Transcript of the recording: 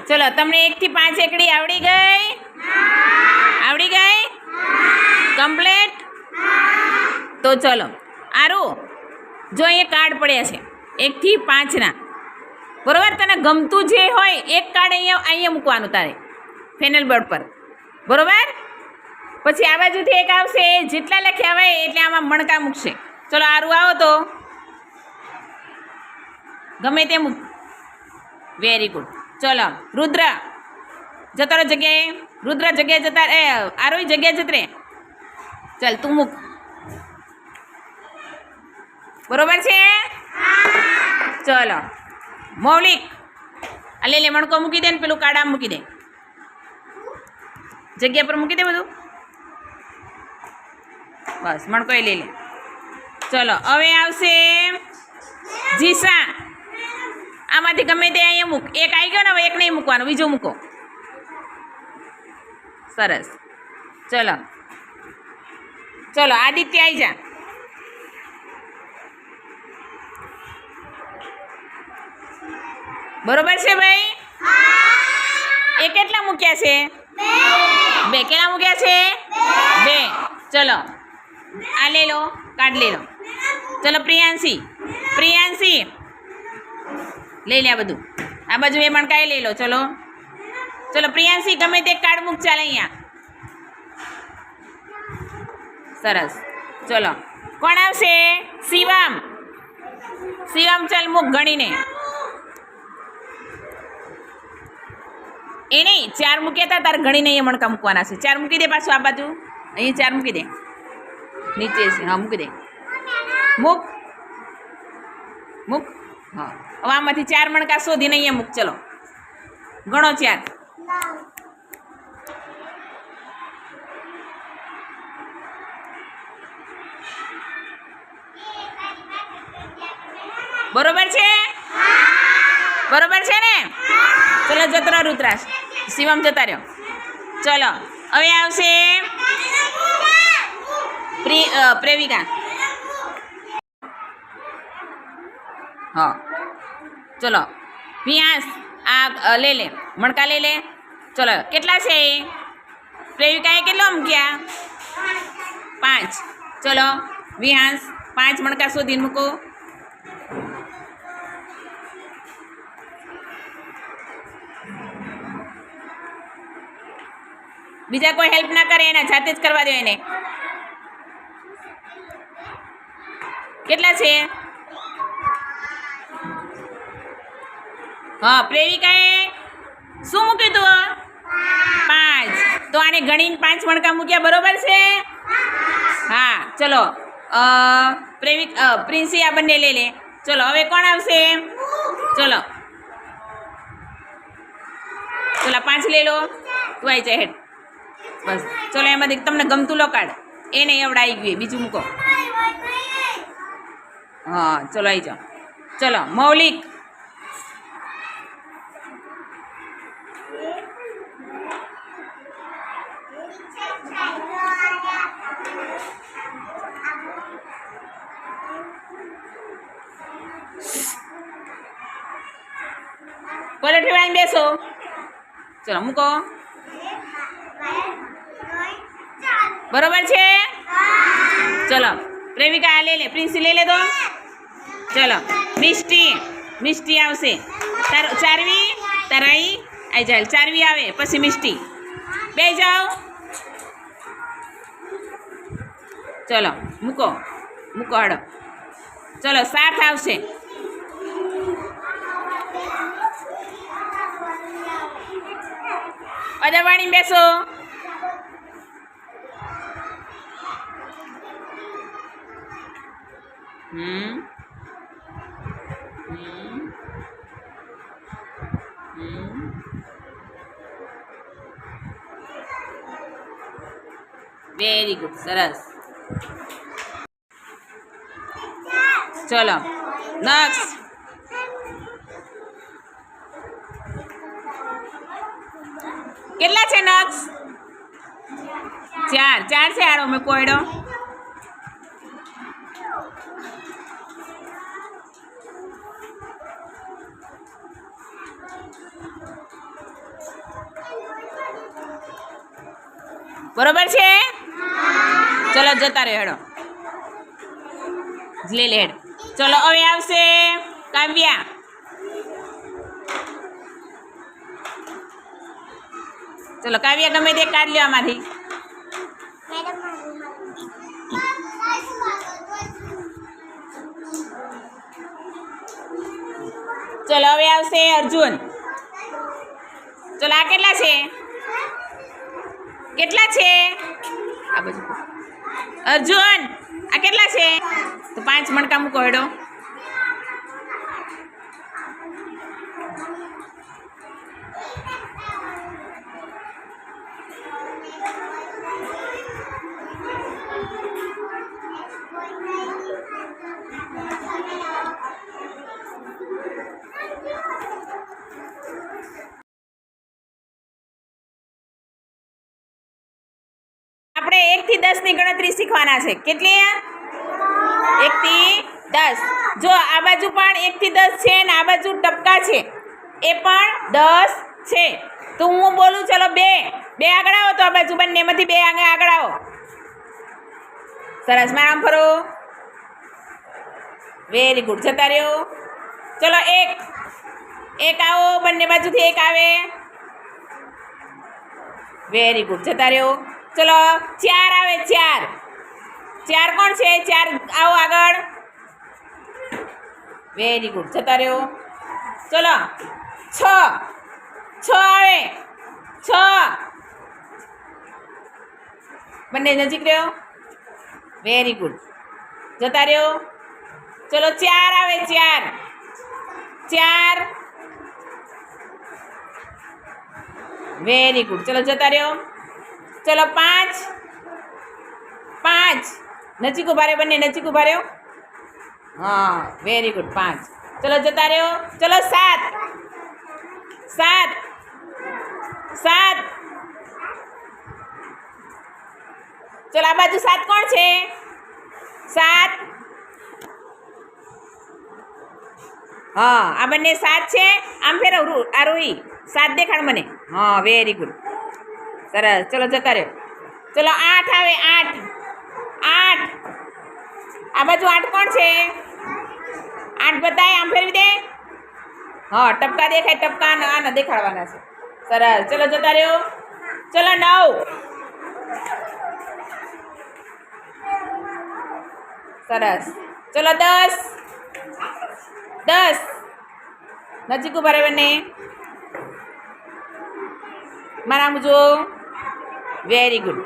ચલો તમને 1 થી 5 એકડી આવડી ગઈ? આવડી ગઈ? કમ્પ્લીટ? તો ચલો આરું જો અહીંયા કાર્ડ પડ્યા છે 1 થી 5ના, બરોબર? તને ગમતું જે હોય એક કાર્ડ અહીંયા મૂકવાનું તારે ફેનલ બોર્ડ પર, બરોબર? પછી આ બાજુથી એક આવશે, જેટલા લખ્યા હોય એટલે આમાં મણકા મૂકશે. ચલો આરું આવો તો ગમે તે મૂક. Very good. ચલો રુદ્ર જતો રહો જગ્યાએ, રુદ્ર જગ્યાએ જતા આરોઈ જગ્યાએ જત રે. ચાલ તું મૂક, બરોબર છે? ચલો મૌલિક આ લે મણકો મૂકી દે ને પેલું કાર્ડ આમ મૂકી દે, જગ્યા પર મૂકી દે બધું. બસ મણકો એ લઈ લે. ચલો હવે આવશે જીસા. આમાંથી ગમે તે અહીંયા મૂક. એક આવી ગયો ને, હવે એક નહીં મૂકવાનો, બીજો મૂકો. સરસ. ચલો ચલો આદિત્ય આવી જા. બરોબર છે ભાઈ? એ કેટલા મૂક્યા છે? 2. કેટલા મૂક્યા છે? 2. ચલો આ લઈ લો, કાર્ડ લઈ લો. ચલો પ્રિયાંશી, પ્રિયાંશી લઈ લે આ બધું. આ બાજુ એ પણ કાંઈ લઈ લો. ચલો ચલો પ્રિયાંશી ગમે તે કાર્ડ મૂક. ચાલ અહીંયા. સરસ. ચલો કોણ આવશે? શિવમ. શિવમ ચાલ મૂક ગણીને. એ નહીં 4 મૂક્યા હતા તારે ગણીને અહીંયા મણકા મૂકવાના છે. 4 મૂકી દે પાછું આ બાજુ. અહીંયા 4 મૂકી દે. નીચે છે, હા મૂકી દે. મૂક મૂક. હા હવે આમાંથી 4 મણકા શોધીને અહીંયા મૂક. ચલો ગણો 4. બરોબર છે? બરોબર છે ને? ચલો જતો રહો રુદ્રાશ. શિવમ જતા રહ્યો. ચલો હવે આવશે પ્રેવિકા. હા ચલો વિયાસ આ લે લે મણકા લે લે. ચલો કેટલા છે? પ્રેવિકાએ કેટલો મૂક્યા? 5. ચલો વિહાંસ 5 મણકા શોધીને મૂકો. બીજા કોઈ હેલ્પ ના કરે, એના જાતે જ કરવા દો એને. કેટલા છે? હા પ્રેવિકાએ શું મૂક્યું તું? 5. તો આને ગણીને 5 મણકા મૂક્યા, બરોબર છે? હા ચલો પ્રિન્સી આ બંને લઈ લે. ચલો હવે કોણ આવશે? ચલો ચલો 5 લઈ લો. તું આવી જાય હેઠ. બસ ચલો એમાંથી તમને ગમતું લો કાર્ડ. એ નહીં એવડા આવી ગયું, બીજું મૂકો. હા ચલો આવી જાઓ. ચલો મૌલિક. પલટી વાળીને બેસો. ચલો મૂકો. બરોબર છે? ચલો પ્રેમિકા આ લઈ લે. પ્રિન્સી લઈ લે તો. ચલો મિષ્ટી, મિષ્ટી આવશે. ચારવી તરાઈ આવી જાય. ચારવી આવે પછી મિષ્ટી. બે જાઓ. ચલો મૂકો મૂકો હાડો. ચલો 7 આવશે. અદરવાણી બેસો. Very good. સરસ. ચલો નેક્સ્ટ. કેટલા છે નક્ષ? 4 છે. આડો મેં કોયડો. બરોબર છે? ચલો જતા રહ્યો હેડો. લે હેડ. ચલો હવે આવશે કાવ્યા. ચલો કાવ્યા ગમે તે કાર્ડ લ્યો આમાંથી. ચલો હવે આવશે અર્જુન. ચલો આ કેટલા છે? કેટલા છે? આ બાજુ અર્જુન આ કેટલા છે? તો 5 મણકા મૂકો હેડો. આપણે 1 થી 10 ની ગણતરી શીખવાના છે. કેટલી? 1 થી 10. જો આ બાજુ પણ 1 થી 10 છે ને આ બાજુ ટપકા છે એ પણ 10 છે. તો હું બોલું ચલો 2 આગળ આવો. તો આ બાજુ બંનેમાંથી 2 આગળ આવો. સરસ. મારામ ફરો. Very good. જતા રહ્યો. ચલો 1 આવો. બંને બાજુથી 1 આવે. Very good. જતા રહ્યો. ચલો 4 આવે. 4 કોણ છે? 4 આવો આગળ. Very good. જતા રહ્યો. ચલો 6 આવે. 6 બંને નજીક રહ્યો. Very good. જતા રહ્યો. ચલો 4 આવે. 4 વેરી ગુડ. ચલો જતા રહ્યો. ચલો 5 નજીક ઉભા રહ્યો. બંને નજીક ઉભા રહ્યો. હા વેરી ગુડ. 5. ચલો જતા રહ્યો. ચલો 7 ચલો આ બાજુ 7 કોણ છે? 7 હા આ બંને 7 છે. આમ ફેરવ આ રોહી. 7 દેખાડ મને. હા વેરી ગુડ. સરસ. ચલો જતા રહ્યો. ચલો 8 આવે. 8 આ બાજુ 8 કોણ છે? 8 બતાય. આમ ફેરવી દે. હા ટપકા દેખાય. ટપકા આના દેખાડવાના છે. સરસ. ચલો જતા રહ્યો. ચલો 9 સરસ. ચલો 10 નજીક ઉભા રહે બંને. મારા આમ જુઓ. Very good.